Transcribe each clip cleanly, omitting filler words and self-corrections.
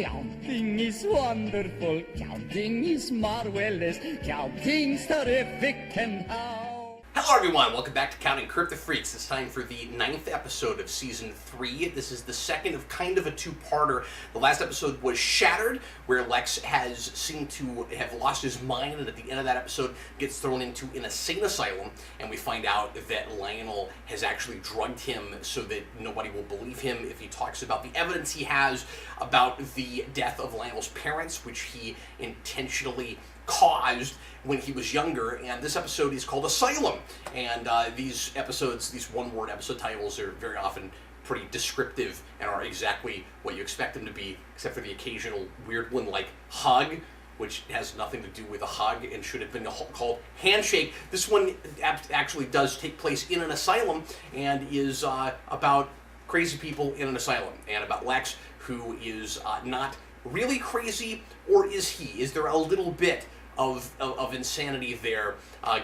Counting is wonderful, counting is marvelous, counting's terrific and how. Hello everyone, welcome back to Counting Kryptofreaks. It's time for the 9th episode of Season 3. This is the second of kind of a two-parter. The last episode was Shattered, where Lex has seemed to have lost his mind, and at the end of that episode gets thrown into an insane asylum, and we find out that Lionel has actually drugged him so that nobody will believe him if he talks about the evidence he has about the death of Lionel's parents, which he intentionally caused when he was younger. And this episode is called Asylum, and these episodes, these one-word episode titles, are very often pretty descriptive and are exactly what you expect them to be, except for the occasional weird one like Hug, which has nothing to do with a hug and should have been called Handshake. This one actually does take place in an asylum and is about crazy people in an asylum, and about Lex, who is not really crazy, or is he? Is there a little bit of insanity there,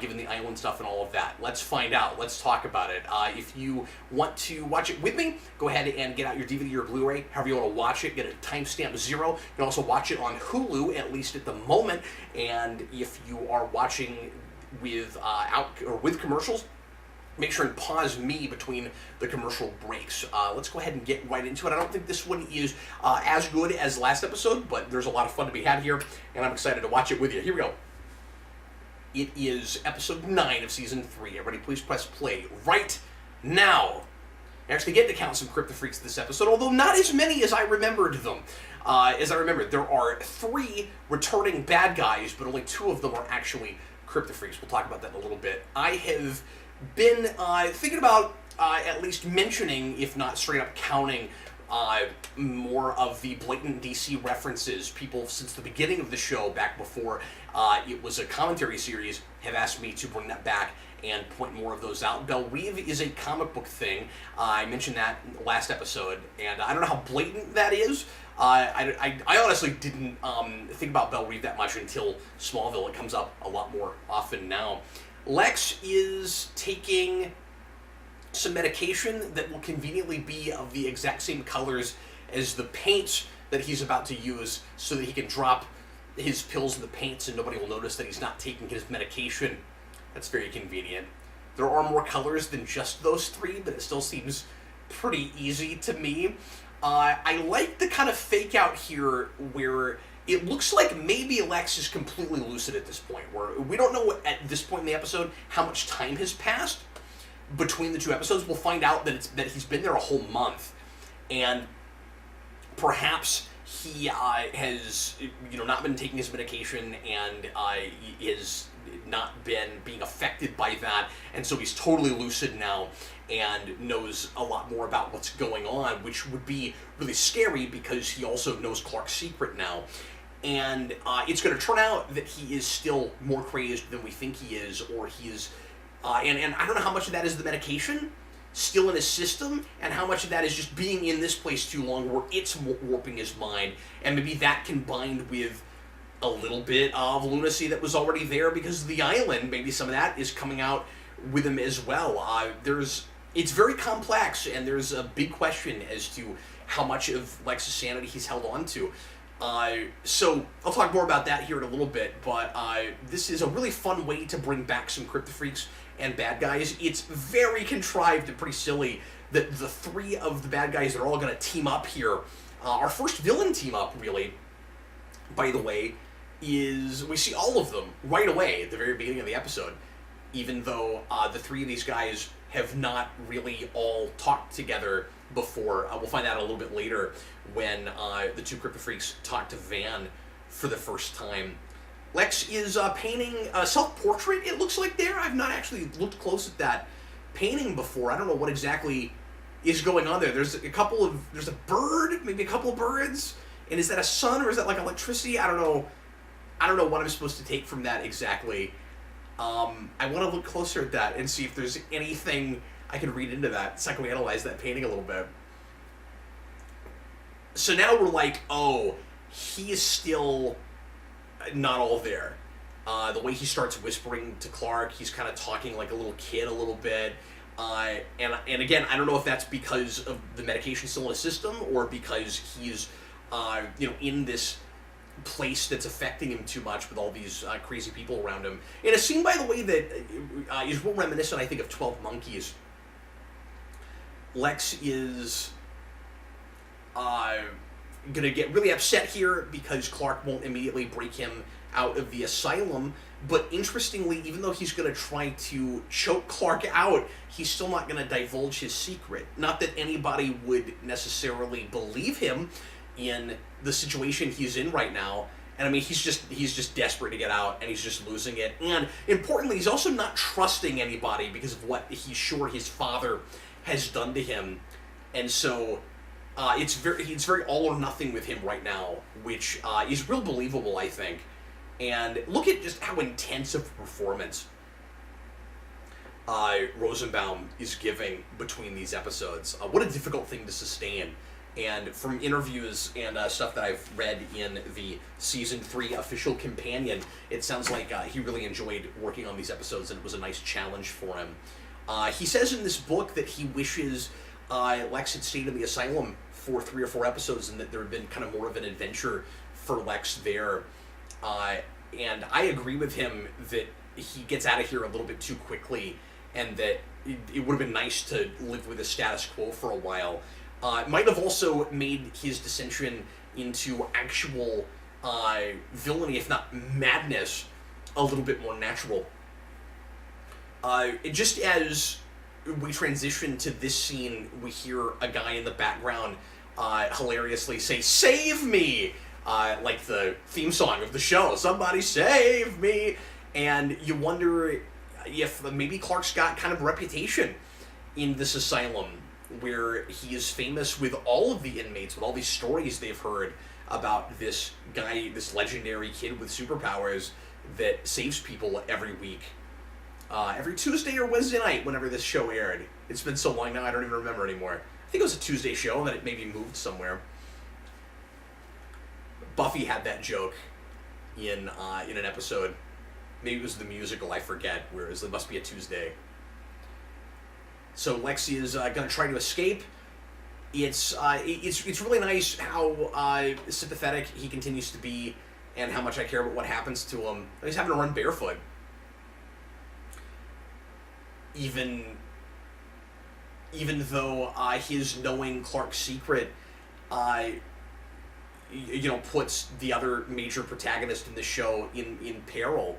given the island stuff and all of that? Let's find out. Let's talk about it. If you want to watch it with me, go ahead and get out your DVD or Blu-ray, however you want to watch it. Get a timestamp 0. You can also watch it on Hulu, at least at the moment. And if you are watching with with commercials, make sure and pause me between the commercial breaks. Let's go ahead and get right into it. I don't think this one is as good as last episode, but there's a lot of fun to be had here, and I'm excited to watch it with you. Here we go. It is episode 9 of Season 3. Everybody please press play right now. I actually get to count some Kryptofreaks this episode, although not as many as I remembered them. There are 3 returning bad guys, but only 2 of them are actually Kryptofreaks. We'll talk about that in a little bit. I have been thinking about at least mentioning, if not straight up counting, more of the blatant DC references. People since the beginning of the show, back before it was a commentary series, have asked me to bring that back and point more of those out. Belle Reve is a comic book thing. I mentioned that in the last episode, and I don't know how blatant that is. I honestly didn't think about Belle Reve that much until Smallville. It comes up a lot more often now. Lex is taking some medication that will conveniently be of the exact same colors as the paints that he's about to use, so that he can drop his pills in the paints and nobody will notice that he's not taking his medication. That's very convenient. There are more colors than just those 3, but it still seems pretty easy to me. I like the kind of fake out here where it looks like maybe Lex is completely lucid at this point, where we don't know at this point in the episode how much time has passed between the 2 episodes. We'll find out that he's been there a whole month, and perhaps he has not been taking his medication and is not been being affected by that, and so he's totally lucid now and knows a lot more about what's going on, which would be really scary because he also knows Clark's secret now. And it's going to turn out that he is still more crazed than we think he is, or he is, and I don't know how much of that is the medication still in his system, and how much of that is just being in this place too long where it's warping his mind, and maybe that combined with a little bit of lunacy that was already there because of the island. Maybe some of that is coming out with him as well. It's very complex, and there's a big question as to how much of Lex's sanity he's held on to. So I'll talk more about that here in a little bit, but this is a really fun way to bring back some Kryptofreaks and bad guys. It's very contrived and pretty silly that the 3 of the bad guys are all going to team up here. Our first villain team up, really, by the way, is we see all of them right away at the very beginning of the episode, even though the 3 of these guys have not really all talked together before. We'll find out a little bit later when the 2 Kryptofreaks talk to Van for the first time. Lex is painting a self-portrait, it looks like there. I've not actually looked close at that painting before. I don't know what exactly is going on there. There's a bird, maybe a couple of birds, and is that a sun or is that like electricity? I don't know what I'm supposed to take from that exactly. I want to look closer at that and see if there's anything I can read into that, psychoanalyze that painting a little bit. So now we're like, oh, he is still not all there. The way he starts whispering to Clark, he's kind of talking like a little kid a little bit. And again, I don't know if that's because of the medication still in his system or because he's in this place that's affecting him too much with all these crazy people around him. In a scene, by the way, that is real reminiscent, I think, of 12 Monkeys. Lex is gonna get really upset here because Clark won't immediately break him out of the asylum, but interestingly, even though he's gonna try to choke Clark out, he's still not gonna divulge his secret. Not that anybody would necessarily believe him in the situation he's in right now, and I mean, he's just desperate to get out, and he's just losing it. And importantly, he's also not trusting anybody because of what he's sure his father has done to him, and so it's very all or nothing with him right now, which is real believable, I think. And look at just how intense of a performance Rosenbaum is giving between these episodes. What a difficult thing to sustain. And from interviews and stuff that I've read in the Season 3 official companion, it sounds like he really enjoyed working on these episodes, and it was a nice challenge for him. He says in this book that he wishes Lex had stayed in the asylum for 3 or 4 episodes, and that there had been kind of more of an adventure for Lex there. And I agree with him that he gets out of here a little bit too quickly, and that it would have been nice to live with the status quo for a while. It might have also made his descension into actual villainy, if not madness, a little bit more natural. Just as we transition to this scene, we hear a guy in the background hilariously say, "Save me!" Like the theme song of the show, "Somebody save me!" And you wonder if maybe Clark's got kind of a reputation in this asylum, where he is famous with all of the inmates, with all these stories they've heard about this guy, this legendary kid with superpowers that saves people every week. Every Tuesday or Wednesday night, whenever this show aired. It's been so long now, I don't even remember anymore. I think it was a Tuesday show, and then it maybe moved somewhere. Buffy had that joke in an episode. Maybe it was the musical, I forget, whereas it must be a Tuesday. So Lexi is going to try to escape. It's really nice how sympathetic he continues to be, and how much I care about what happens to him. He's having to run barefoot. Even though his knowing Clark's secret, puts the other major protagonist in the show in peril.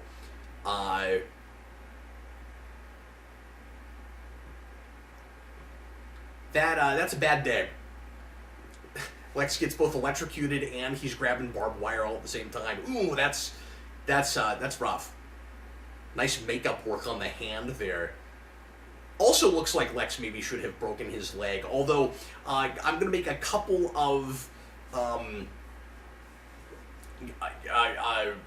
That's a bad day. Lex gets both electrocuted and he's grabbing barbed wire all at the same time. Ooh, that's rough. Nice makeup work on the hand there. Also looks like Lex maybe should have broken his leg, although I'm going to make a couple of I'm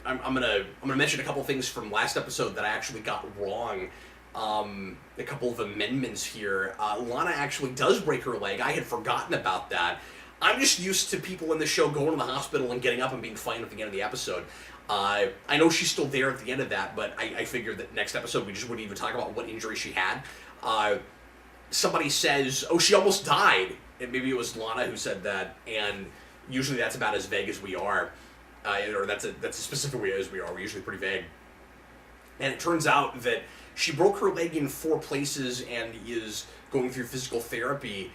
going to mention a couple things from last episode that I actually got wrong. A couple of amendments here. Lana actually does break her leg. I had forgotten about that. I'm just used to people in the show going to the hospital and getting up and being fine at the end of the episode. I know she's still there at the end of that, but I figured that next episode we just wouldn't even talk about what injury she had. Somebody says, "Oh, she almost died," and maybe it was Lana who said that, and usually that's about as vague as we are, or that's as specific as we are. We're usually pretty vague. And it turns out that she broke her leg in 4 places and is going through physical therapy.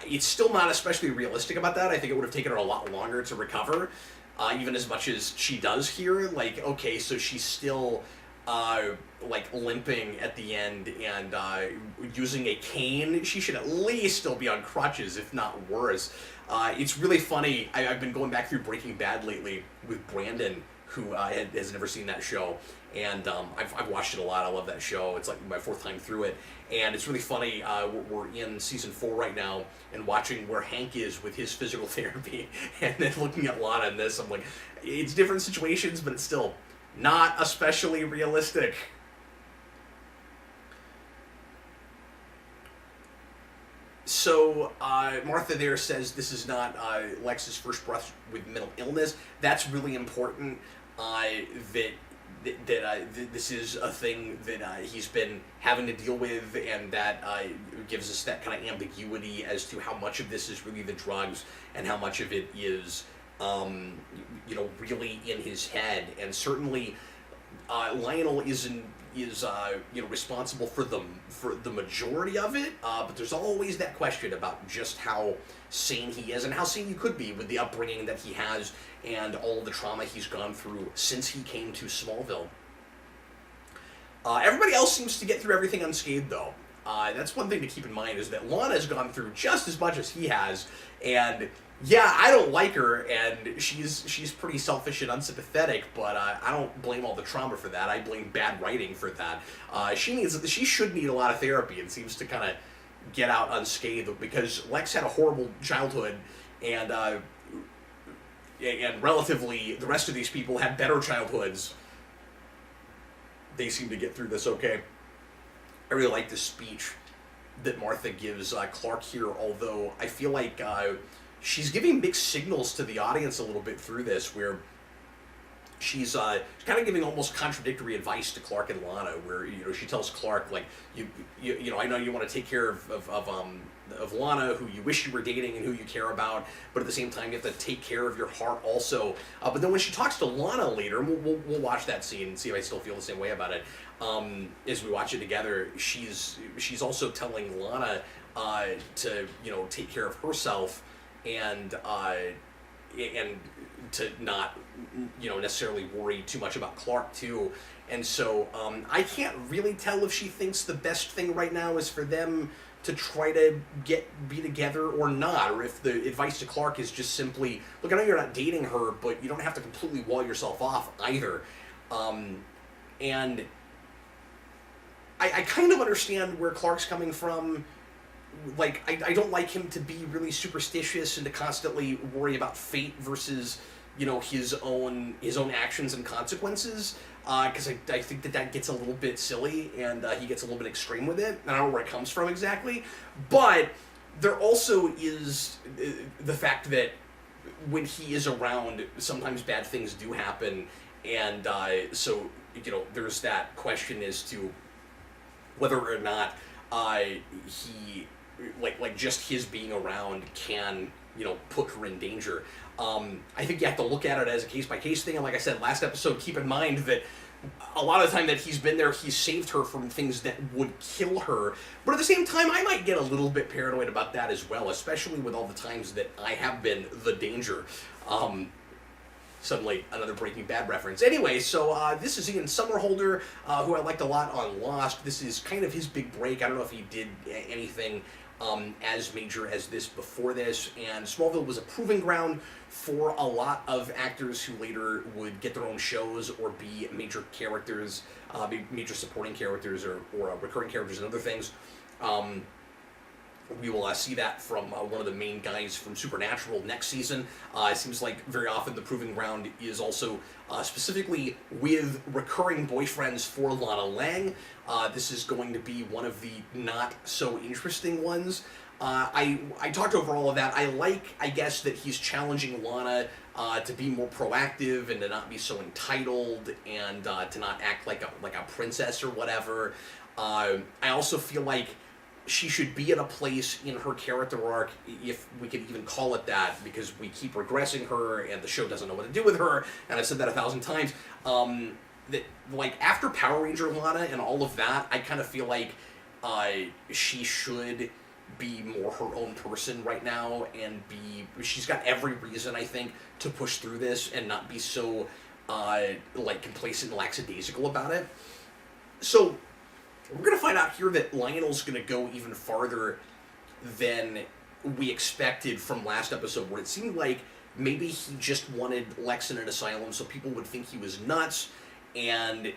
It's still not especially realistic about that. I think it would have taken her a lot longer to recover, even as much as she does here. Like, okay, so she's still limping at the end and using a cane. She should at least still be on crutches, if not worse. It's really funny. I've been going back through Breaking Bad lately with Brandon, who has never seen that show, and I've watched it a lot. I love that show. It's like my 4th time through it, and it's really funny. We're in season 4 right now, and watching where Hank is with his physical therapy, and then looking at Lana in this. I'm like, it's different situations, but it's still not especially realistic. So Martha there says this is not Lex's first brush with mental illness. That's really important. That this is a thing that he's been having to deal with, and that gives us that kind of ambiguity as to how much of this is really the drugs and how much of it is, really in his head. And certainly, Lionel is responsible for the majority of it, but there's always that question about just how sane he is and how sane you could be with the upbringing that he has and all of the trauma he's gone through since he came to Smallville. Everybody else seems to get through everything unscathed, though. That's one thing to keep in mind, is that Lana's gone through just as much as he has, and yeah, I don't like her, and she's pretty selfish and unsympathetic, but I don't blame all the trauma for that. I blame bad writing for that. She should need a lot of therapy, and seems to kind of get out unscathed, because Lex had a horrible childhood, and relatively the rest of these people had better childhoods. They seem to get through this okay. I really like the speech that Martha gives Clark here, although I feel like she's giving mixed signals to the audience a little bit through this, where she's kind of giving almost contradictory advice to Clark and Lana, where she tells Clark, like, I know you want to take care of Lana, who you wish you were dating and who you care about, but at the same time you have to take care of your heart also. But then when she talks to Lana later, we'll watch that scene and see if I still feel the same way about it. As we watch it together, she's also telling Lana to take care of herself and to not necessarily worry too much about Clark too. And so I can't really tell if she thinks the best thing right now is for them to try to be together or not, or if the advice to Clark is just simply, look, I know you're not dating her, but you don't have to completely wall yourself off either. And I kind of understand where Clark's coming from. Like, I don't like him to be really superstitious and to constantly worry about fate versus, his own actions and consequences, because I think that gets a little bit silly, and he gets a little bit extreme with it. I don't know where it comes from exactly, but there also is the fact that when he is around, sometimes bad things do happen, and so there's that question as to whether or not he, like just his being around can put her in danger. I think you have to look at it as a case-by-case thing, and like I said last episode, keep in mind that a lot of the time that he's been there, he's saved her from things that would kill her, but at the same time, I might get a little bit paranoid about that as well, especially with all the times that I have been the danger. Suddenly, another Breaking Bad reference. Anyway, so this is Ian Somerhalder, who I liked a lot on Lost. This is kind of his big break. I don't know if he did anything as major as this before this, and Smallville was a proving ground for a lot of actors who later would get their own shows or be major characters, major supporting characters or recurring characters and other things. We will see that from one of the main guys from Supernatural next season. It seems like very often the proving ground is also specifically with recurring boyfriends for Lana Lang. This is going to be one of the not so interesting ones. I talked over all of that. I guess, that he's challenging Lana to be more proactive and to not be so entitled and to not act like a princess or whatever. I also feel like she should be at a place in her character arc, if we could even call it that, because we keep regressing her and the show doesn't know what to do with her, and I've said that 1,000 times, that, like, after Power Ranger Lana and all of that, I kind of feel like she should be more her own person right now, and she's got every reason, I think, to push through this and not be so, complacent and lackadaisical about it. So we're going to find out here that Lionel's going to go even farther than we expected from last episode, where it seemed like maybe he just wanted Lex in an asylum so people would think he was nuts, and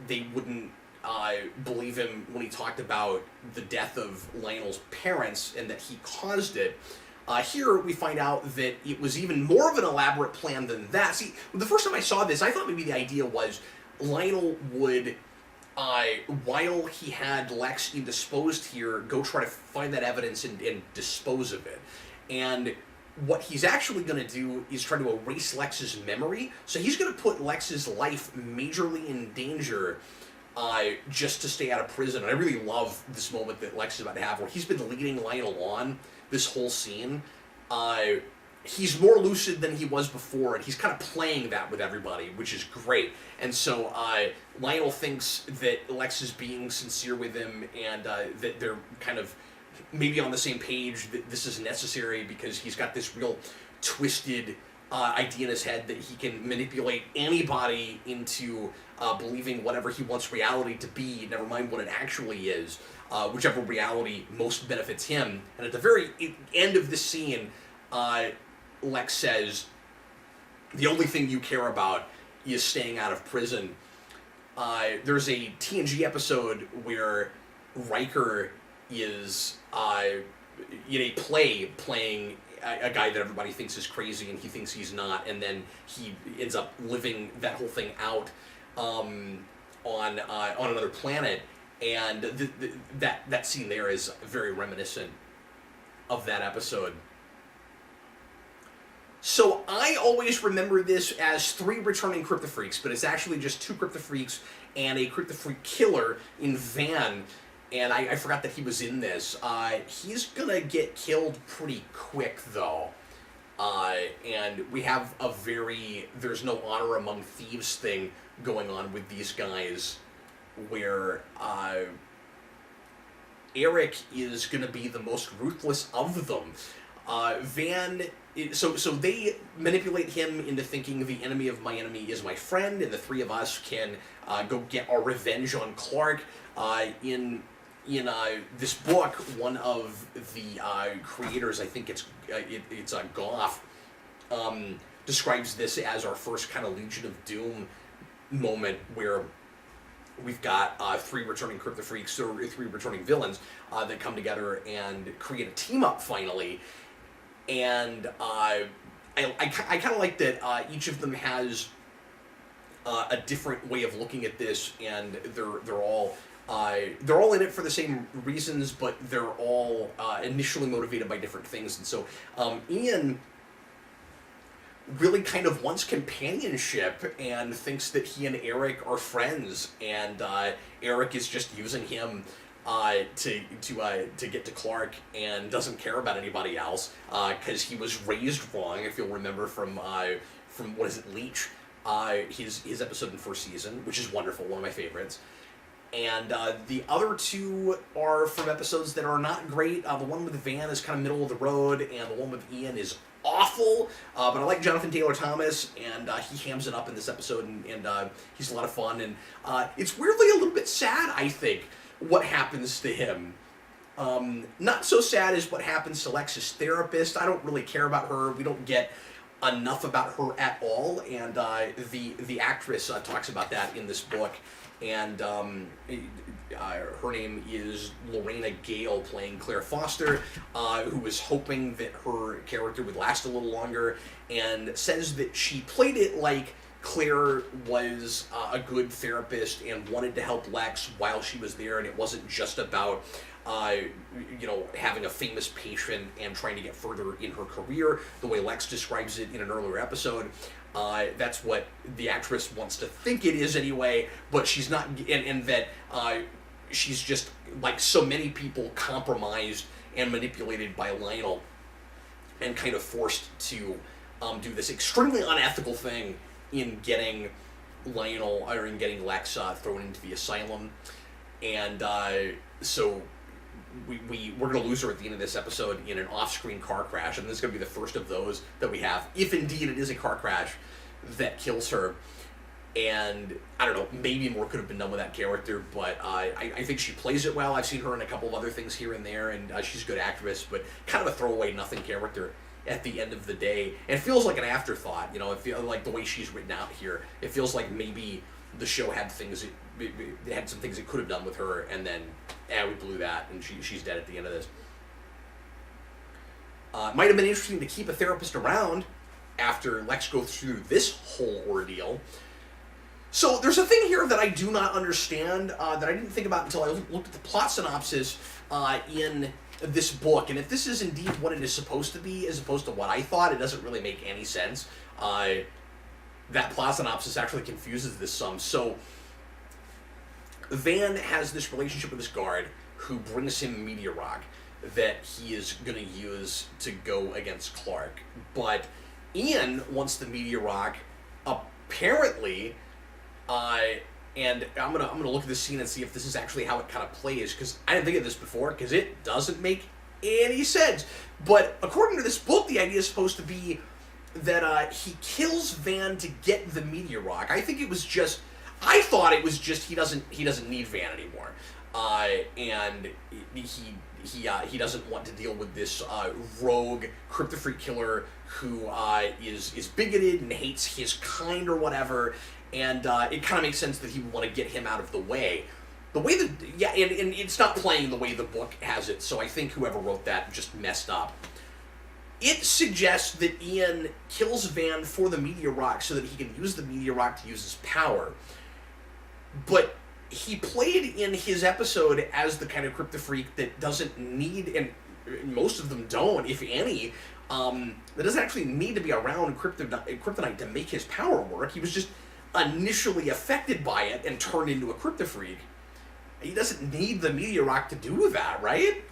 they wouldn't believe him when he talked about the death of Lionel's parents and that he caused it. Here we find out that it was even more of an elaborate plan than that. See, the first time I saw this, I thought maybe the idea was Lionel would, while he had Lex indisposed here, go try to find that evidence and dispose of it. And what he's actually going to do is try to erase Lex's memory. So he's going to put Lex's life majorly in danger just to stay out of prison. And I really love this moment that Lex is about to have where he's been leading Lionel on this whole scene. He's more lucid than he was before, and he's kind of playing that with everybody, which is great. And so Lionel thinks that Lex is being sincere with him, and that they're kind of maybe on the same page, that this is necessary because he's got this real twisted idea in his head that he can manipulate anybody into believing whatever he wants reality to be, never mind what it actually is, whichever reality most benefits him. And at the very end of this scene, Lex says, the only thing you care about is staying out of prison. There's a TNG episode where Riker is in a play playing a guy that everybody thinks is crazy and he thinks he's not, and then he ends up living that whole thing out on another planet, and that scene there is very reminiscent of that episode. So I always remember this as 3 returning Kryptofreaks, but it's actually just 2 Kryptofreaks and a Kryptofreak killer in Van. And I forgot that he was in this. He's gonna get killed pretty quick, though. And we have a very there's no honor among thieves thing going on with these guys, where Eric is gonna be the most ruthless of them. Van... So they manipulate him into thinking the enemy of my enemy is my friend, and the 3 of us can go get our revenge on Clark. In this book, one of the creators, I think it's Goff, describes this as our first kind of Legion of Doom moment, where we've got 3 returning Kryptofreaks, or 3 returning villains that come together and create a team up finally. And I kind of like that each of them has a different way of looking at this, and they're all in it for the same reasons, but they're all initially motivated by different things. And so Ian really kind of wants companionship and thinks that he and Eric are friends, and Eric is just using him to get to Clark, and doesn't care about anybody else because he was raised wrong. If you'll remember from what is it, Leech, his episode in first season, which is wonderful, one of my favorites. And the other 2 are from episodes that are not great. The one with Van is kind of middle of the road, and the one with Ian is awful. But I like Jonathan Taylor Thomas, and he hams it up in this episode, and he's a lot of fun. And it's weirdly a little bit sad, I think, what happens to him. Not so sad as what happens to Lex's therapist. I don't really care about her. We don't get enough about her at all, and the actress talks about that in this book. And her name is Lorena Gale, playing Claire Foster, who was hoping that her character would last a little longer, and says that she played it like Claire was a good therapist and wanted to help Lex while she was there, and it wasn't just about having a famous patient and trying to get further in her career, the way Lex describes it in an earlier episode. That's what the actress wants to think it is anyway, but she's not, and that she's just, like so many people, compromised and manipulated by Lionel, and kind of forced to do this extremely unethical thing in getting Lionel, or in getting Lex thrown into the asylum. And so we're going to lose her at the end of this episode in an off-screen car crash, and this is going to be the first of those that we have, if indeed it is a car crash that kills her. And I don't know, maybe more could have been done with that character, but I think she plays it well. I've seen her in a couple of other things here and there, and she's a good actress, but kind of a throwaway, nothing character at the end of the day. And it feels like an afterthought, it feels like the way she's written out here. It feels like maybe the show had things, it had some things it could have done with her, and then, we blew that, and she's dead at the end of this. Might have been interesting to keep a therapist around after Lex goes through this whole ordeal. So there's a thing here that I do not understand, that I didn't think about until I looked at the plot synopsis in this book, and if this is indeed what it is supposed to be, as opposed to what I thought, it doesn't really make any sense. That plot synopsis actually confuses this some. So, Van has this relationship with this guard who brings him Meteor Rock that he is going to use to go against Clark. But Ian wants the Meteor Rock, apparently, and I'm gonna look at this scene and see if this is actually how it kind of plays, because I didn't think of this before, because it doesn't make any sense. But according to this book, the idea is supposed to be that he kills Van to get the Meteor Rock. I thought it was just he doesn't need Van anymore, and he doesn't want to deal with this rogue Kryptofreak killer who is bigoted and hates his kind or whatever. And it kind of makes sense that he would want to get him out of the way. The way that, and it's not playing the way the book has it, so I think whoever wrote that just messed up. It suggests that Ian kills Van for the Meteor Rock so that he can use the Meteor Rock to use his power. But he played in his episode as the kind of Kryptofreak that doesn't need, and most of them don't, if any, that doesn't actually need to be around Kryptonite to make his power work. He was just initially affected by it and turned into a Kryptofreak. He doesn't need the Meteor Rock to do that, right?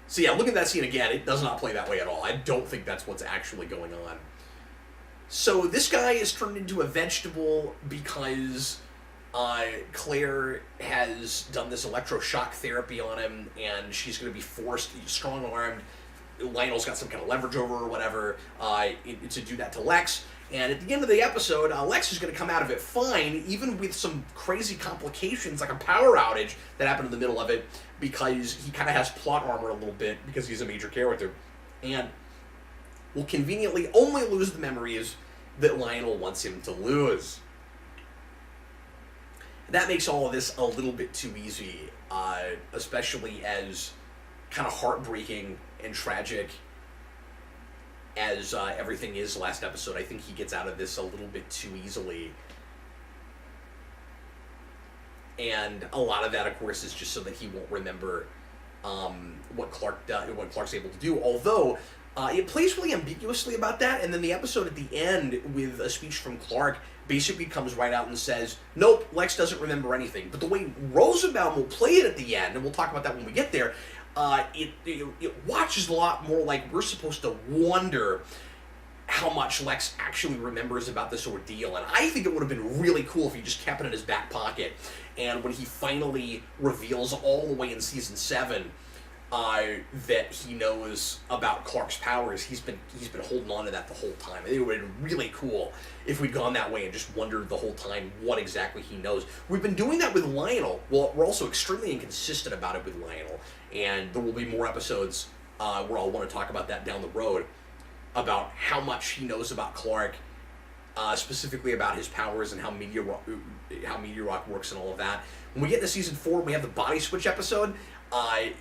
So yeah, look at that scene again. It does not play that way at all. I don't think that's what's actually going on. So this guy is turned into a vegetable because Claire has done this electroshock therapy on him, and she's going to be forced, strong-armed. Lionel's got some kind of leverage over her or whatever to do that to Lex. And at the end of the episode, Lex is going to come out of it fine, even with some crazy complications, like a power outage that happened in the middle of it, because he kind of has plot armor a little bit, because he's a major character. And will conveniently only lose the memories that Lionel wants him to lose. That makes all of this a little bit too easy, especially as kind of heartbreaking and tragic as everything is last episode. I think he gets out of this a little bit too easily. And a lot of that, of course, is just so that he won't remember what Clark's able to do. Although, it plays really ambiguously about that, and then the episode at the end with a speech from Clark basically comes right out and says, nope, Lex doesn't remember anything. But the way Rosenbaum will play it at the end, and we'll talk about that when we get there, it watches a lot more like we're supposed to wonder how much Lex actually remembers about this ordeal. And I think it would have been really cool if he just kept it in his back pocket, and when he finally reveals all the way in season 7 that he knows about Clark's powers, he's been holding on to that the whole time. I think it would have been really cool if we'd gone that way and just wondered the whole time what exactly he knows. We've been doing that with Lionel. Well, we're also extremely inconsistent about it with Lionel, and there will be more episodes where I'll want to talk about that down the road, about how much he knows about Clark, specifically about his powers and how Meteor Rock works and all of that. When we get to season 4, we have the body switch episode.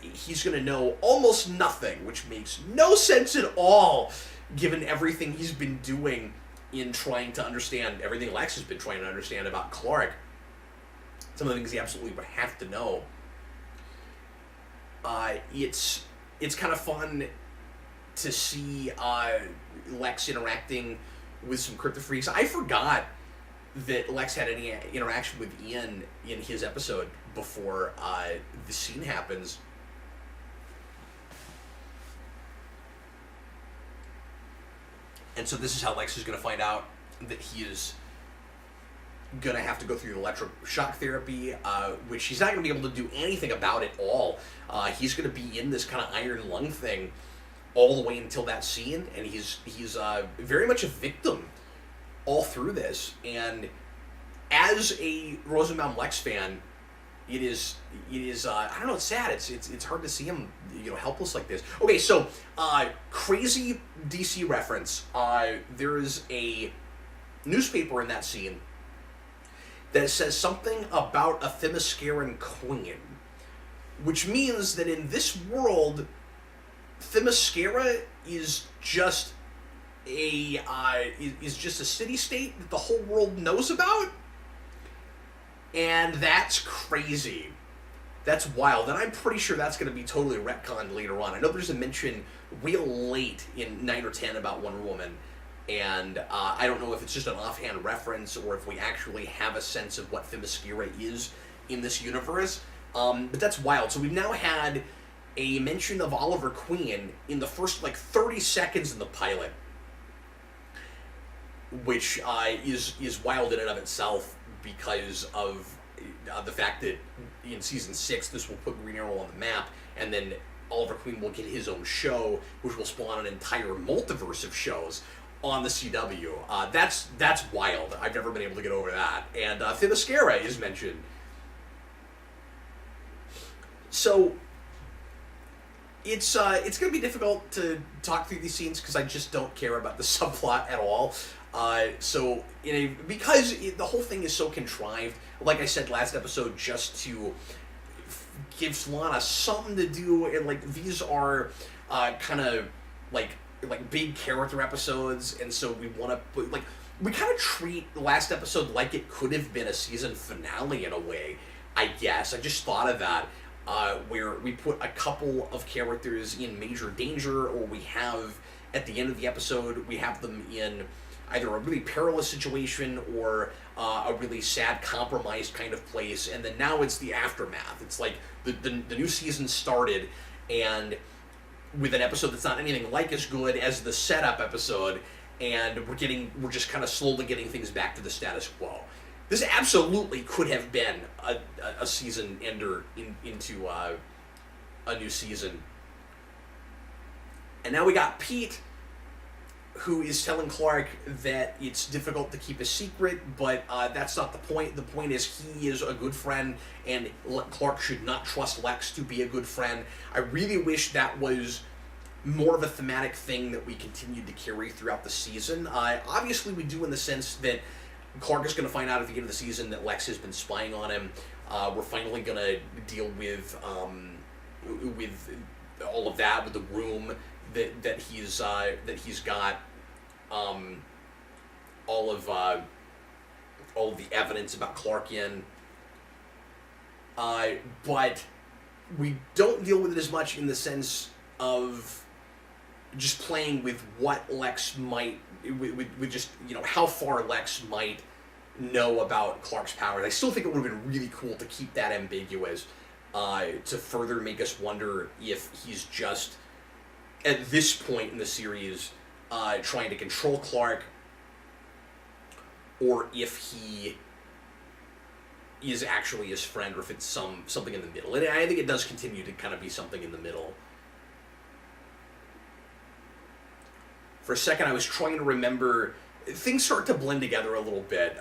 He's going to know almost nothing, which makes no sense at all, given everything he's been doing in trying to understand, everything Lex has been trying to understand about Clark. Some of the things he absolutely would have to know. It's kind of fun to see Lex interacting with some Kryptofreaks. I forgot that Lex had any interaction with Ian in his episode before the scene happens. And so this is how Lex is going to find out that he is going to have to go through the electroshock therapy, which he's not going to be able to do anything about at all. He's going to be in this kind of iron lung thing all the way until that scene, and he's very much a victim all through this. And as a Rosenbaum Lex fan, it is I don't know, it's sad. It's hard to see him, helpless like this. Okay, so crazy DC reference. There is a newspaper in that scene that says something about a Themysciran queen, which means that in this world, Themyscira is just a city-state that the whole world knows about, and that's crazy. That's wild, and I'm pretty sure that's going to be totally retconned later on. I know there's a mention real late in 9 or 10 about Wonder Woman, and I don't know if it's just an offhand reference or if we actually have a sense of what Themyscira is in this universe, but that's wild. So we've now had a mention of Oliver Queen in the first, 30 seconds in the pilot, which is wild in and of itself because of the fact that in Season 6 this will put Green Arrow on the map, and then Oliver Queen will get his own show, which will spawn an entire multiverse of shows on the CW. That's wild. I've never been able to get over that. And Themyscira is mentioned. So it's going to be difficult to talk through these scenes because I just don't care about the subplot at all. Because the whole thing is so contrived, like I said last episode, just to give Solana something to do, and these are kind of big character episodes, and so we want to we kind of treat the last episode like it could have been a season finale in a way, I guess. I just thought of that, where we put a couple of characters in major danger, or we have, at the end of the episode, we have them in either a really perilous situation or a really sad, compromised kind of place, and then now it's the aftermath. It's like the new season started, and with an episode that's not anything like as good as the setup episode, and we're just kind of slowly getting things back to the status quo. This absolutely could have been a season ender into a new season. And now we got Pete, who is telling Clark that it's difficult to keep a secret, but that's not the point. The point is he is a good friend, and Clark should not trust Lex to be a good friend. I really wish that was more of a thematic thing that we continued to carry throughout the season. Obviously, we do in the sense that Clark is going to find out at the end of the season that Lex has been spying on him. We're finally going to deal with all of that, with the room that he's got, all of the evidence about Clark in, but we don't deal with it as much in the sense of just playing with what Lex might, with just, how far Lex might know about Clark's powers. I still think it would have been really cool to keep that ambiguous, to further make us wonder if he's just, at this point in the series, trying to control Clark, or if he is actually his friend, or if it's something in the middle. And I think it does continue to kind of be something in the middle. For a second, I was trying to remember. Things start to blend together a little bit.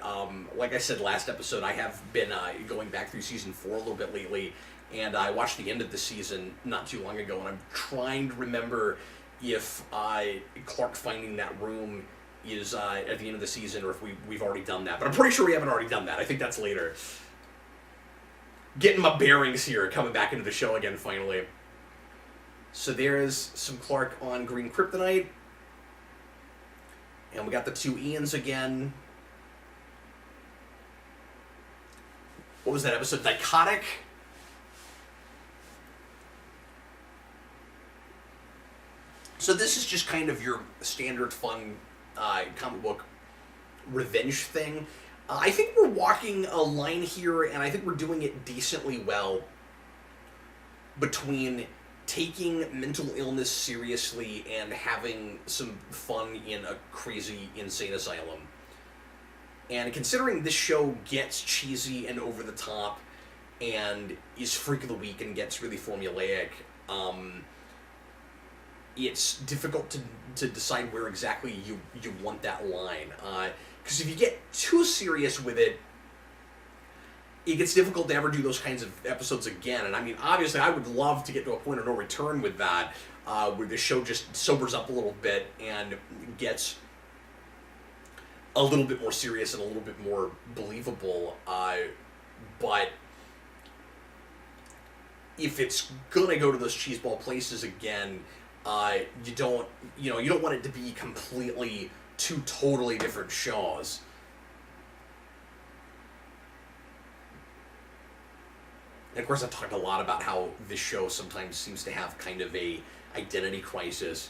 Like I said last episode, I have been going back through Season 4 a little bit lately, and I watched the end of the season not too long ago, and I'm trying to remember if Clark finding that room is at the end of the season, or if we've already done that. But I'm pretty sure we haven't already done that. I think that's later. Getting my bearings here, coming back into the show again, finally. So there's some Clark on green kryptonite. And we got the two Ians again. What was that episode? Dichotic? So this is just kind of your standard fun comic book revenge thing. I think we're walking a line here, and I think we're doing it decently well, between taking mental illness seriously and having some fun in a crazy, insane asylum. And considering this show gets cheesy and over the top and is Freak of the Week and gets really formulaic, it's difficult to decide where exactly you want that line. Because if you get too serious with it, it gets difficult to ever do those kinds of episodes again. And I mean, obviously, I would love to get to a point of no return with that, where the show just sobers up a little bit and gets a little bit more serious and a little bit more believable. But if it's gonna go to those cheeseball places again, you don't want it to be completely two totally different shows. And of course, I've talked a lot about how this show sometimes seems to have kind of a identity crisis.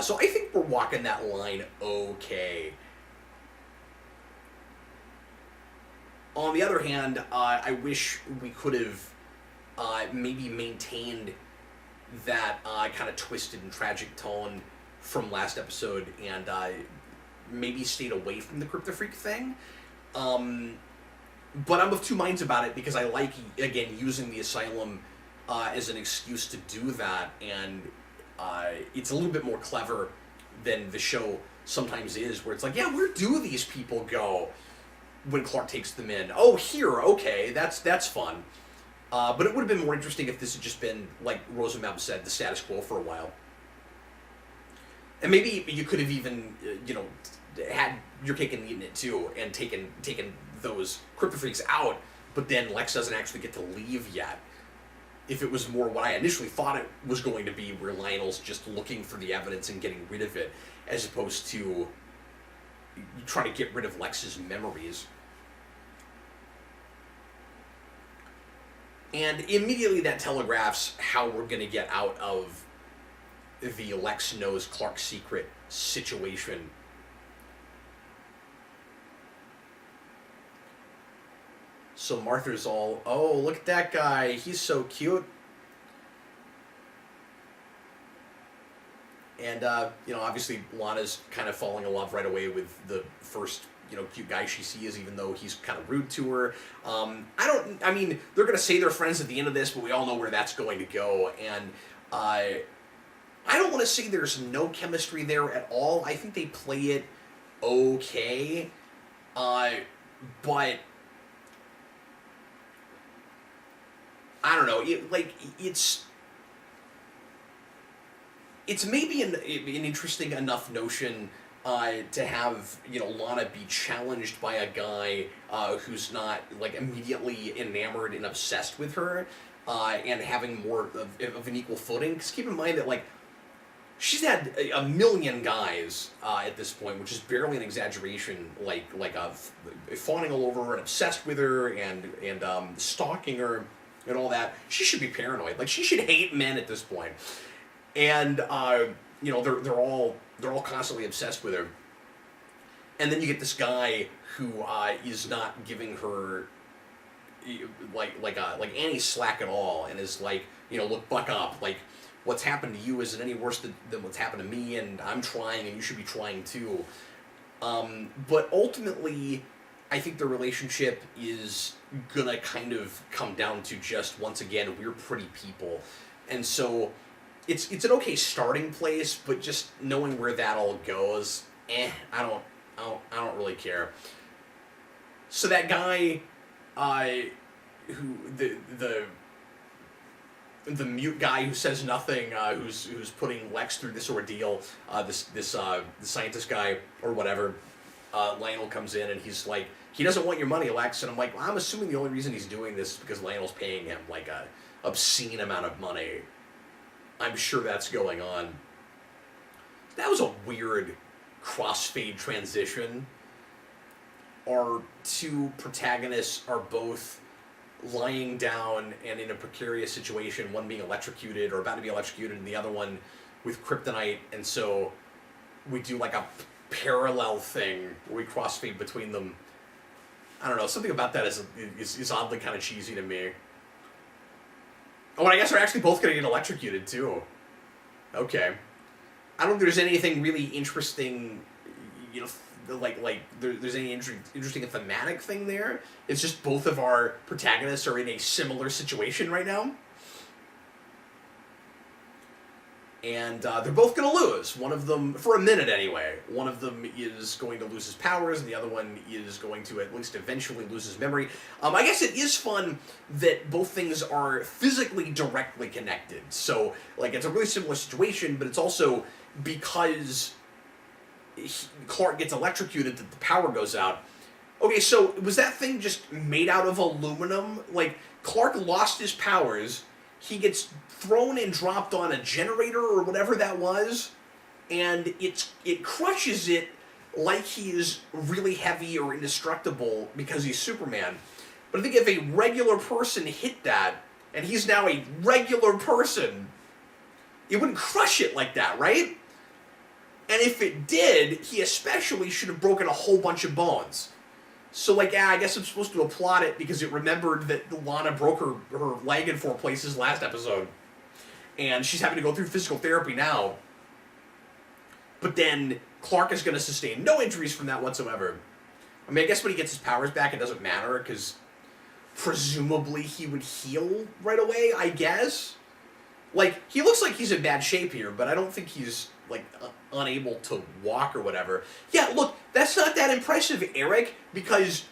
So I think we're walking that line okay. On the other hand, I wish we could have maybe maintained that kind of twisted and tragic tone from last episode, and maybe stayed away from the Kryptofreak thing. But I'm of two minds about it, because I like, again, using the Asylum as an excuse to do that, and it's a little bit more clever than the show sometimes is, where it's like, yeah, where do these people go when Clark takes them in? Oh, here, okay, that's fun. But it would have been more interesting if this had just been, like Rosenbaum said, the status quo for a while. And maybe you could have even, had your cake and eaten it too, and taken those Kryptofreaks out, but then Lex doesn't actually get to leave yet. If it was more what I initially thought it was going to be, where Lionel's just looking for the evidence and getting rid of it, as opposed to trying to get rid of Lex's memories. And immediately that telegraphs how we're going to get out of the Lex knows Clark's secret situation. So Martha's all, oh, look at that guy, he's so cute. And, obviously Lana's kind of falling in love right away with the first, cute guy she sees, even though he's kind of rude to her. They're going to say they're friends at the end of this, but we all know where that's going to go. And I don't want to say there's no chemistry there at all. I think they play it okay. But I don't know. It's maybe an interesting enough notion to have Lana be challenged by a guy who's not immediately enamored and obsessed with her, and having more of an equal footing. Because keep in mind that she's had a million guys at this point, which is barely an exaggeration. Fawning all over her and obsessed with her and stalking her and all that. She should be paranoid. She should hate men at this point. And they're all constantly obsessed with her. And then you get this guy who is not giving her any slack at all, and is look, buck up. What's happened to you isn't any worse than what's happened to me, and I'm trying, and you should be trying too. But ultimately, I think the relationship is gonna kind of come down to just, once again, we're pretty people. And so it's an okay starting place, but just knowing where that all goes, I don't really care. So that guy, who the mute guy who says nothing, who's putting Lex through this ordeal, the scientist guy or whatever, Lionel comes in and he's like, he doesn't want your money, Lex. And I'm like, well, I'm assuming the only reason he's doing this is because Lionel's paying him a obscene amount of money. I'm sure that's going on. That was a weird crossfade transition. Our two protagonists are both lying down and in a precarious situation, one being electrocuted or about to be electrocuted, and the other one with kryptonite, and so we do a parallel thing where we crossfade between them. I don't know, something about that is oddly kind of cheesy to me. Oh, and I guess they're actually both going to get electrocuted, too. Okay. I don't think there's anything really interesting, there's any interesting thematic thing there. It's just both of our protagonists are in a similar situation right now. And they're both going to lose. One of them, for a minute anyway, one of them is going to lose his powers, and the other one is going to at least eventually lose his memory. I guess it is fun that both things are physically directly connected. So, it's a really similar situation, but it's also because Clark gets electrocuted that the power goes out. Okay, so was that thing just made out of aluminum? Clark lost his powers, he gets thrown and dropped on a generator or whatever that was, and it crushes it like he is really heavy or indestructible because he's Superman. But I think if a regular person hit that, and he's now a regular person, it wouldn't crush it like that, right? And if it did, he especially should have broken a whole bunch of bones. So, like, yeah, I guess I'm supposed to applaud it because it remembered that Lana broke her leg in 4 places last episode. And she's having to go through physical therapy now. But then Clark is going to sustain no injuries from that whatsoever. I mean, I guess when he gets his powers back, it doesn't matter, because presumably he would heal right away, I guess. Like, he looks like he's in bad shape here, but I don't think he's, like, unable to walk or whatever. Yeah, look, that's not that impressive, Eric, because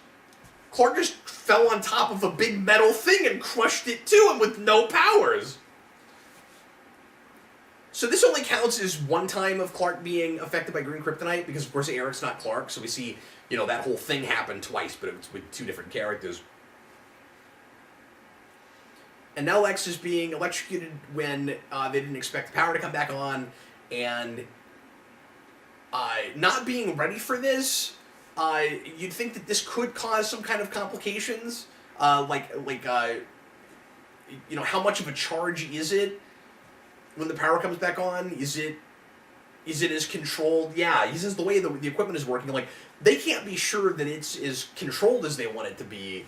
Clark just fell on top of a big metal thing and crushed it to him with no powers. So this only counts as one time of Clark being affected by green kryptonite, because of course Eric's not Clark, so we see, you know, that whole thing happen twice, but it's with 2 different characters. And now Lex is being electrocuted when they didn't expect the power to come back on, and not being ready for this, you'd think that this could cause some kind of complications, you know, how much of a charge is it when the power comes back on? Is it as controlled? Yeah, he says the way the equipment is working, like, they can't be sure that it's as controlled as they want it to be,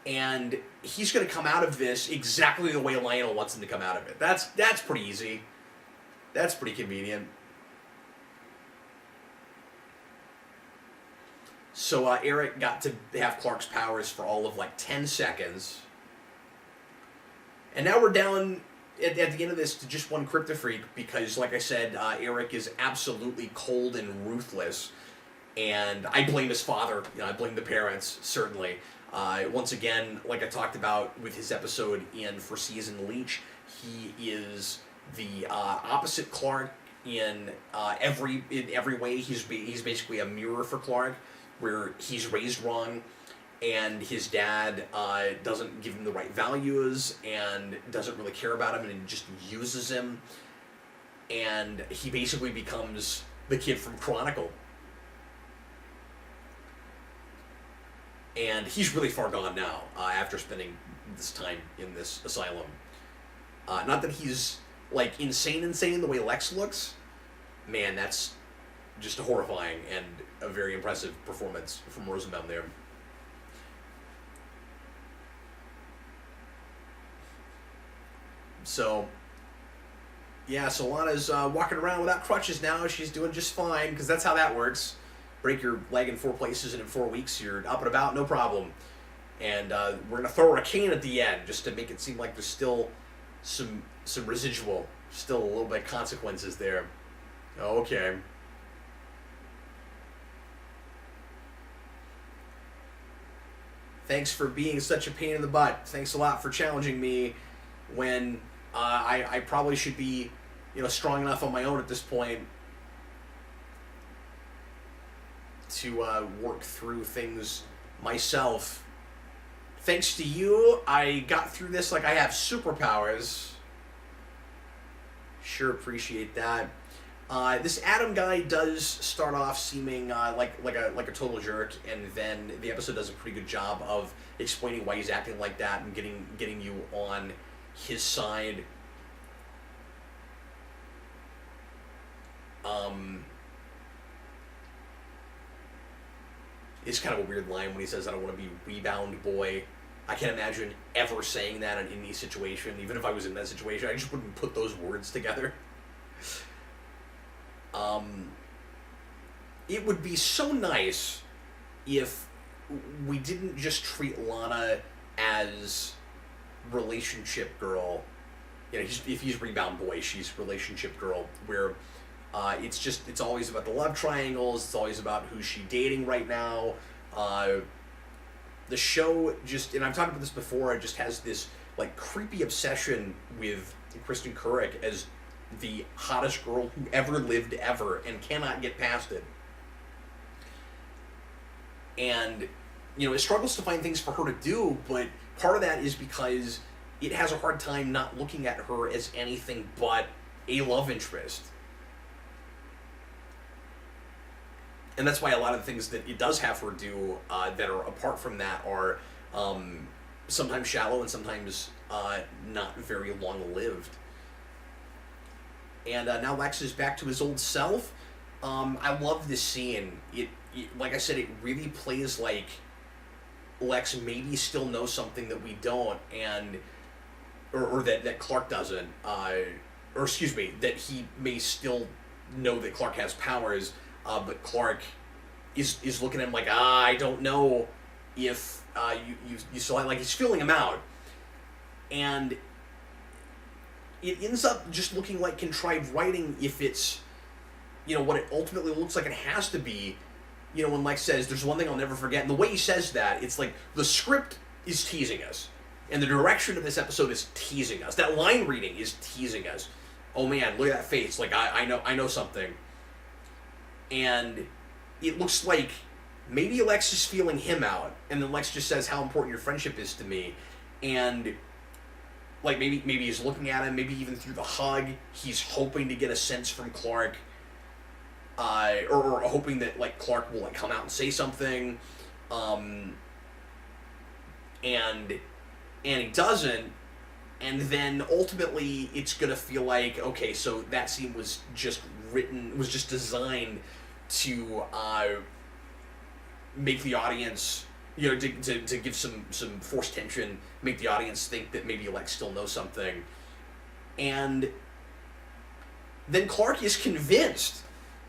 and he's going to come out of this exactly the way Lionel wants him to come out of it. That's pretty easy. That's pretty convenient. So Eric got to have Clark's powers for all of, like, 10 seconds. And now we're down at the end of this to just one Kryptofreak, because, like I said, Eric is absolutely cold and ruthless. And I blame his father. You know, I blame the parents, certainly. Once again, like I talked about with his episode in For Season Leech, he is the opposite Clark in every way. He's basically a mirror for Clark, where he's raised wrong, and his dad doesn't give him the right values and doesn't really care about him and just uses him, and he basically becomes the kid from Chronicle. And he's really far gone now, after spending this time in this asylum. Not that he's, like, insane the way Lex looks. Man, that's just horrifying and a very impressive performance from Rosenbaum there. So, yeah, so Lana's walking around without crutches now. She's doing just fine, because that's how that works. Break your leg in 4 places, and in 4 weeks you're up and about, no problem. And we're going to throw her a cane at the end, just to make it seem like there's still some residual, still a little bit of consequences there. Okay. Thanks for being such a pain in the butt. Thanks a lot for challenging me when I probably should be, you know, strong enough on my own at this point to work through things myself. Thanks to you, I got through this like I have superpowers. Sure appreciate that. This Adam guy does start off seeming like a total jerk, and then the episode does a pretty good job of explaining why he's acting like that and getting you on his side. It's kind of a weird line when he says, "I don't want to be rebound boy." I can't imagine ever saying that in any situation. Even if I was in that situation, I just wouldn't put those words together. It would be so nice if we didn't just treat Lana as relationship girl. You know, if he's rebound boy, she's relationship girl, where it's always about the love triangles, it's always about who's she dating right now. The show just, and I've talked about this before, it just has this, like, creepy obsession with Kristen Couric as the hottest girl who ever lived ever, and cannot get past it. And, you know, it struggles to find things for her to do, but part of that is because it has a hard time not looking at her as anything but a love interest. And that's why a lot of the things that it does have her do that are apart from that are sometimes shallow and sometimes not very long-lived. And now Lex is back to his old self. I love this scene. It, like I said, it really plays like Lex maybe still knows something that we don't, and or that Clark doesn't. Or excuse me, that he may still know that Clark has powers, but Clark is looking at him like, I don't know if you still like he's feeling him out, and it ends up just looking like contrived writing if it's, what it ultimately looks like it has to be. When Lex says, there's one thing I'll never forget, and the way he says that, it's like the script is teasing us, and the direction of this episode is teasing us. That line reading is teasing us. Oh man, look at that face, like I know something. And it looks like maybe Lex is feeling him out, and then Lex just says how important your friendship is to me, and like maybe he's looking at him, maybe even through the hug, he's hoping to get a sense from Clark, or hoping that like Clark will like come out and say something, and he doesn't, and then ultimately it's gonna feel like, okay, so that scene was just designed to make the audience, to give some forced tension, make the audience think that maybe Lex still knows something. And then Clark is convinced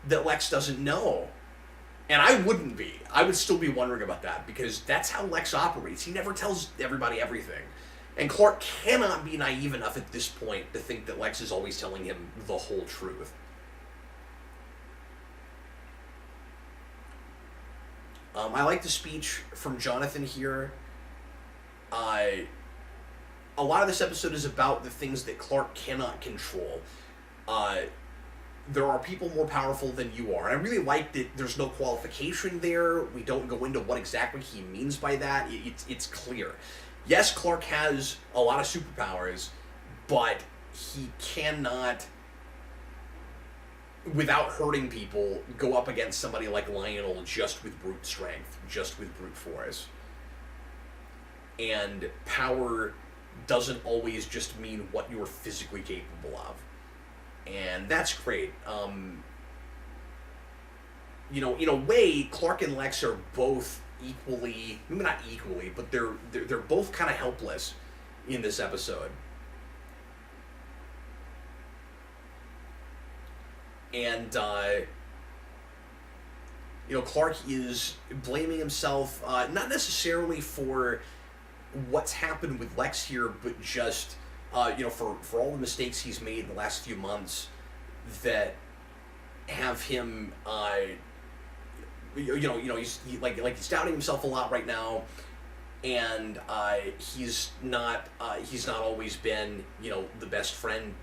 that Lex doesn't know. And I wouldn't be. I would still be wondering about that, because that's how Lex operates. He never tells everybody everything. And Clark cannot be naive enough at this point to think that Lex is always telling him the whole truth. I like the speech from Jonathan here. A lot of this episode is about the things that Clark cannot control. There are people more powerful than you are. And I really like that there's no qualification there. We don't go into what exactly he means by that. It's clear. Yes, Clark has a lot of superpowers, but he cannot, without hurting people, go up against somebody like Lionel just with brute strength, just with brute force. And power doesn't always just mean what you're physically capable of. And that's great. In a way, Clark and Lex are both equally, maybe not equally, but they're both kind of helpless in this episode. And Clark is blaming himself, not necessarily for what's happened with Lex here, but just for all the mistakes he's made in the last few months that have him he's doubting himself a lot right now, and he's not always been the best friend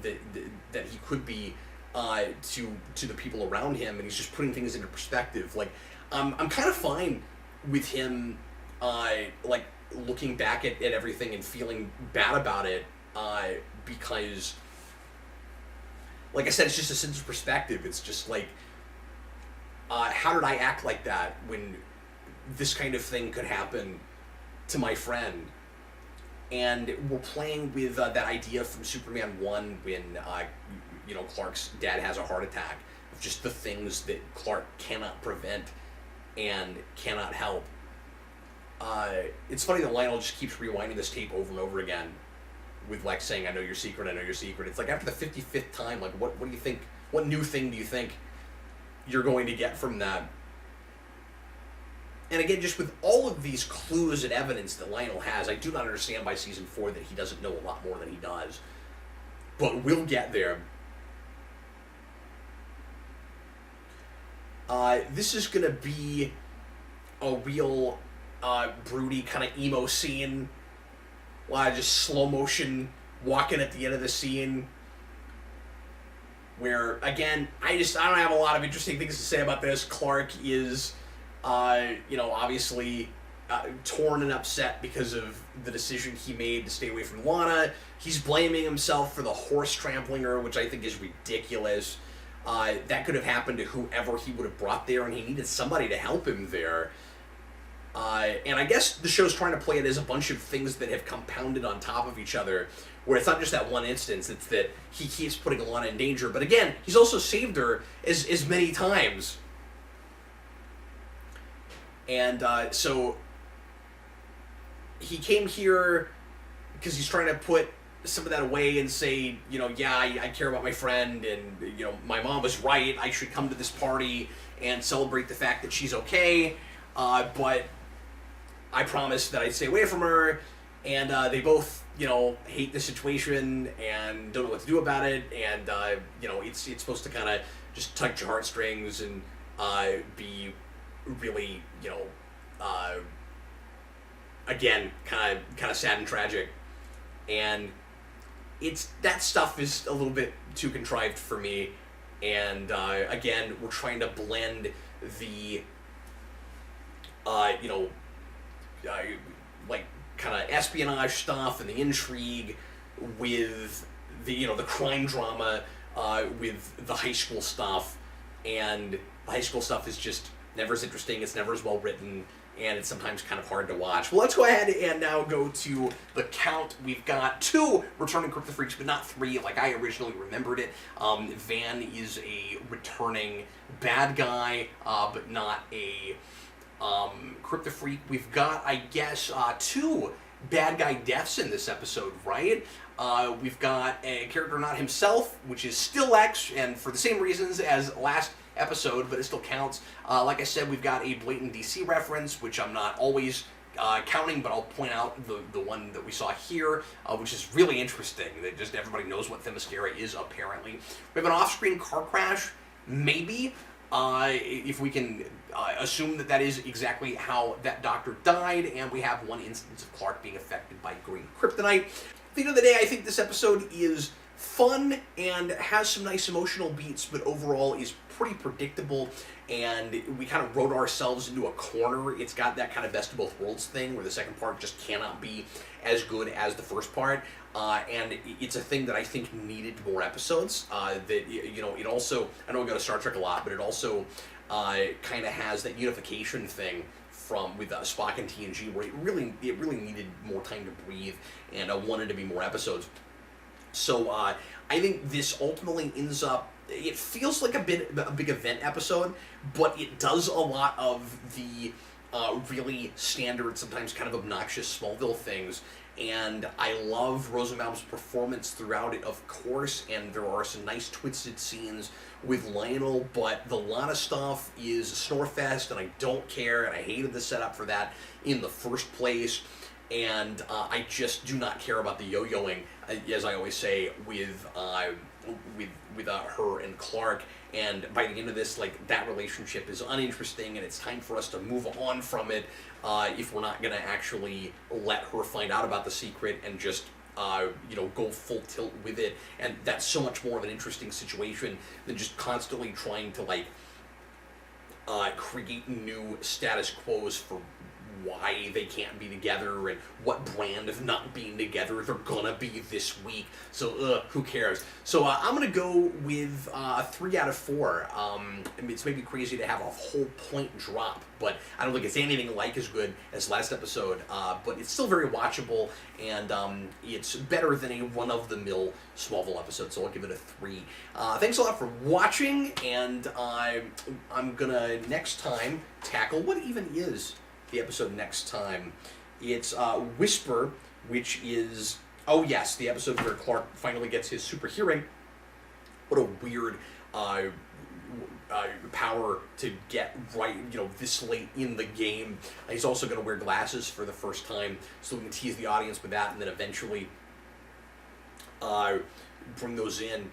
that he could be to the people around him, and he's just putting things into perspective. Like I'm kind of fine with him looking back at everything and feeling bad about it, because like I said, it's just a sense of perspective. It's just like, how did I act like that when this kind of thing could happen to my friend? And we're playing with that idea from Superman 1 when Clark's dad has a heart attack, of just the things that Clark cannot prevent and cannot help. It's funny that Lionel just keeps rewinding this tape over and over again with Lex saying, I know your secret, I know your secret. It's like after the 55th time, like what do you think, what new thing do you think you're going to get from that? And again, just with all of these clues and evidence that Lionel has, I do not understand by season 4 that he doesn't know a lot more than he does. But we'll get there. This is going to be a real broody kind of emo scene. A lot of just slow motion walking at the end of the scene. Where, again, I don't have a lot of interesting things to say about this. Clark is, obviously torn and upset because of the decision he made to stay away from Lana. He's blaming himself for the horse trampling her, which I think is ridiculous. That could have happened to whoever he would have brought there, and he needed somebody to help him there. And I guess the show's trying to play it as a bunch of things that have compounded on top of each other, where it's not just that one instance, it's that he keeps putting Alana in danger. But again, he's also saved her as many times. And so he came here because he's trying to put some of that away and say, yeah, I care about my friend, and, my mom was right, I should come to this party and celebrate the fact that she's okay, but I promised that I'd stay away from her, and they both, hate the situation and don't know what to do about it, and, it's supposed to kind of just tug your heartstrings and be really, again, kind of sad and tragic, and that stuff is a little bit too contrived for me, and again, we're trying to blend the like kind of espionage stuff and the intrigue with the the crime drama with the high school stuff, and the high school stuff is just never as interesting, it's never as well written, and it's sometimes kind of hard to watch. Well, let's go ahead and now go to the count. We've got 2 returning Kryptofreaks, but not 3 like I originally remembered it. Van is a returning bad guy, but not a Kryptofreak. We've got, I guess, 2 bad guy deaths in this episode, right? We've got a character not himself, which is still X, and for the same reasons as last episode, but it still counts. Like I said, we've got a blatant DC reference, which I'm not always counting, but I'll point out the one that we saw here, which is really interesting, that just everybody knows what Themyscira is, apparently. We have an off-screen car crash, maybe, if we can assume that is exactly how that doctor died, and we have one instance of Clark being affected by green kryptonite. At the end of the day, I think this episode is fun and has some nice emotional beats, but overall is pretty predictable, and we kind of wrote ourselves into a corner. It's got that kind of best of both worlds thing, where the second part just cannot be as good as the first part, and it's a thing that I think needed more episodes. That it also, I know we go to Star Trek a lot, but it also kind of has that unification thing with Spock and TNG, where it really needed more time to breathe, and I wanted to be more episodes. So I think this ultimately ends up, it feels like a big event episode, but it does a lot of the really standard, sometimes kind of obnoxious Smallville things, and I love Rosenbaum's performance throughout it, of course, and there are some nice twisted scenes with Lionel, but the lot of stuff is a snorefest, and I don't care, and I hated the setup for that in the first place. And I just do not care about the yo-yoing, as I always say, with her and Clark. And by the end of this, that relationship is uninteresting, and it's time for us to move on from it. If we're not going to actually let her find out about the secret and just go full tilt with it. And that's so much more of an interesting situation than just constantly trying to create new status quos for why they can't be together and what brand of not being together they're gonna be this week. So who cares? So I'm gonna go with 3 out of 4. I mean, it's maybe crazy to have a whole point drop, but I don't think it's anything like as good as last episode, but it's still very watchable, and it's better than a run-of-the-mill Smallville episode, so I'll give it a 3. Thanks a lot for watching, and I'm gonna next time tackle, what even is the episode next time? It's Whisper, which is, oh yes, the episode where Clark finally gets his super hearing. What a weird power to get right, this late in the game. He's also going to wear glasses for the first time, so we can tease the audience with that, and then eventually bring those in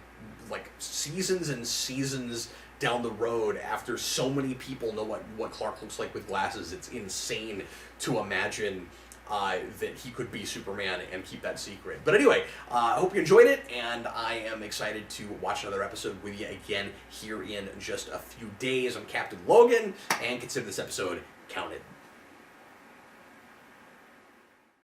seasons and seasons down the road after so many people know what Clark looks like with glasses. It's insane to imagine that he could be Superman and keep that secret. But anyway, I hope you enjoyed it, and I am excited to watch another episode with you again here in just a few days. I'm Captain Logan, and consider this episode counted.